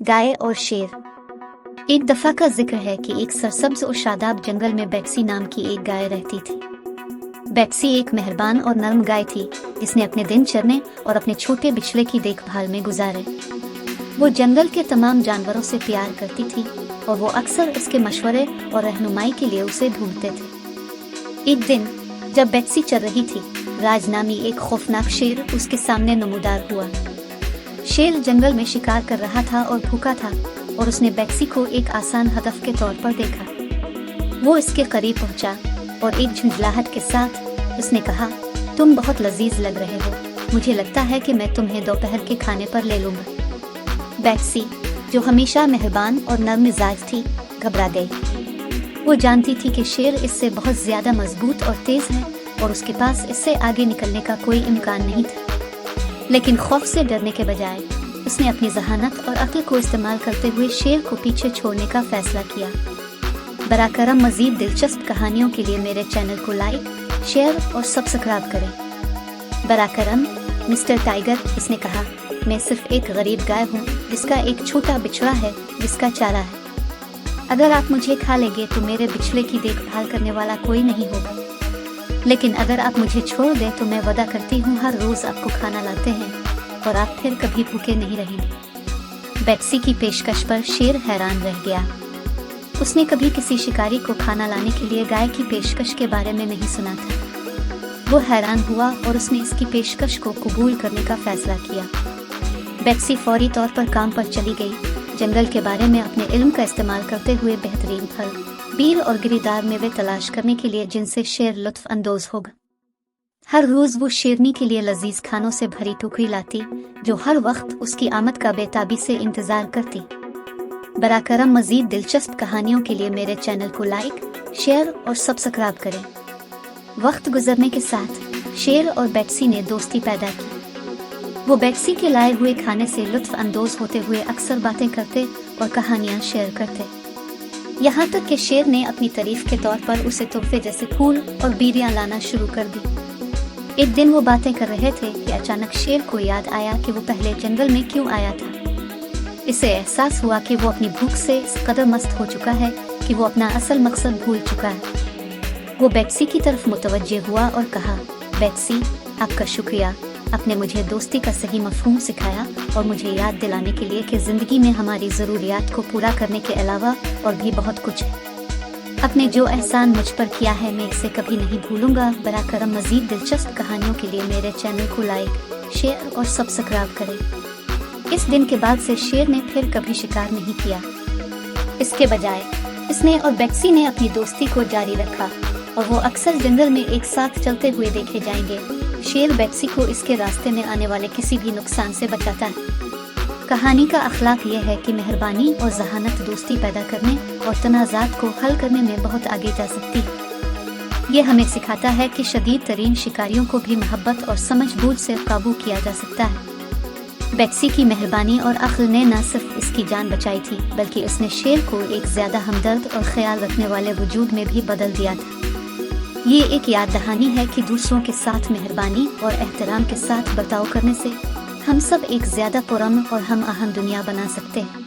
गाय और शेर। एक दफा का जिक्र है कि एक सरसब्ज और शादाब जंगल में बेट्सी नाम की एक गाय रहती थी। बेट्सी एक मेहरबान और नर्म गाय थी जिसने अपने दिन चरने और अपने छोटे बिछड़े की देखभाल में गुजारे। वो जंगल के तमाम जानवरों से प्यार करती थी और वो अक्सर उसके मशवरे और रहनुमाई के लिए उसे ढूंढते थे। एक दिन जब बेट्सी चल रही थी, राज नामी एक खौफनाक शेर उसके सामने नमूदार हुआ। शेर जंगल में शिकार कर रहा था और भूखा था और उसने बेट्सी को एक आसान हदफ के तौर पर देखा। वो इसके करीब पहुंचा और एक झुंझलाहट के साथ उसने कहा, तुम बहुत लजीज लग रहे हो, मुझे लगता है कि मैं तुम्हें दोपहर के खाने पर ले लूंगा। बेट्सी, जो हमेशा मेहरबान और नर्म मिजाज थी, घबरा गई। वो जानती थी कि शेर इससे बहुत ज्यादा मजबूत और तेज है और उसके पास इससे आगे निकलने का कोई इम्कान नहीं था। लेकिन खौफ से डरने के बजाय उसने अपनी जहानत और अक्ल को इस्तेमाल करते हुए शेर को पीछे छोड़ने का फैसला किया। बराकरम मजीद दिलचस्प कहानियों के लिए मेरे चैनल को लाइक, शेयर और सब्सक्राइब करें। बराकरम, मिस्टर टाइगर, इसने कहा, मैं सिर्फ एक गरीब गाय हूँ जिसका एक छोटा बिछड़ा है जिसका चारा है। अगर आप मुझे खा लेंगे तो मेरे बिछड़े की देखभाल करने वाला कोई नहीं होगा, लेकिन अगर आप मुझे छोड़ दें तो मैं वादा करती हूँ हर रोज आपको खाना लाते हैं और आप फिर कभी भूखे नहीं रहेंगे। बेट्सी की पेशकश पर शेर हैरान रह गया। उसने कभी किसी शिकारी को खाना लाने के लिए गाय की पेशकश के बारे में नहीं सुना था। वो हैरान हुआ और उसने इसकी पेशकश को कबूल करने का फैसला किया। बेट्सी फौरी तौर पर काम पर चली गई, जंगल के बारे में अपने इल्म का इस्तेमाल करते हुए बेहतरीन फल, बीर और गिरीदार मेवे तलाश करने के लिए जिनसे शेर लुत्फ अंदोज होगा। हर रोज वो शेरनी के लिए लजीज खानों से भरी टोकरी लाती जो हर वक्त उसकी आमद का बेताबी से इंतजार करती। बराकरम मजीद दिलचस्प कहानियों के लिए मेरे चैनल को लाइक, शेयर और सब्सक्राइब करें। वक्त गुजरने के साथ शेर और बेट्सी ने दोस्ती पैदा की। वो बेट्सी के लाए हुए खाने से लुत्फ अंदोज होते हुए अक्सर बातें करते और कहानियां शेयर करते। यहाँ तक कि शेर ने अपनी तारीफ के तौर पर उसे तोहफे जैसे फूल और बीरियां लाना शुरू कर दी। एक दिन वो बातें कर रहे थे कि अचानक शेर को याद आया कि वो पहले जंगल में क्यों आया था। इसे एहसास हुआ कि वो अपनी भूख से इस कदर मस्त हो चुका है कि वो अपना असल मकसद भूल चुका है। वो बेट्सी की तरफ मुतवज्जे हुआ और कहा, बेट्सी, आपका शुक्रिया, आपने मुझे दोस्ती का सही मफहूम सिखाया और मुझे याद दिलाने के लिए कि जिंदगी में हमारी ज़रूरियात को पूरा करने के अलावा और भी बहुत कुछ है। आपने जो एहसान मुझ पर किया है मैं इसे कभी नहीं भूलूंगा। बराकरम मजीद दिलचस्प कहानियों के लिए मेरे चैनल को लाइक, शेयर और सब्सक्राइब करें। इस दिन के बाद से शेर ने फिर कभी शिकार नहीं किया। इसके बजाय इसने और बेट्सी ने अपनी दोस्ती को जारी रखा और वो अक्सर जंगल में एक साथ चलते हुए देखे जाएंगे। शेर बेट्सी को इसके रास्ते में आने वाले किसी भी नुकसान से बचाता है। कहानी का अखलाक यह है कि मेहरबानी और जहानत दोस्ती पैदा करने और तनाज़ात को हल करने में बहुत आगे जा सकती है। ये हमें सिखाता है कि शदीद तरीन शिकारियों को भी मोहब्बत और समझ-बूझ से काबू किया जा सकता है। बेट्सी की मेहरबानी और अक्ल ने न सिर्फ इसकी जान बचाई थी बल्कि उसने शेर को एक ज्यादा हमदर्द और ख्याल रखने वाले वजूद में भी बदल दिया था। ये एक याद दहानी है कि दूसरों के साथ मेहरबानी और एहतराम के साथ बर्ताव करने से हम सब एक ज्यादा पुरअमन और हम आहंग दुनिया बना सकते हैं।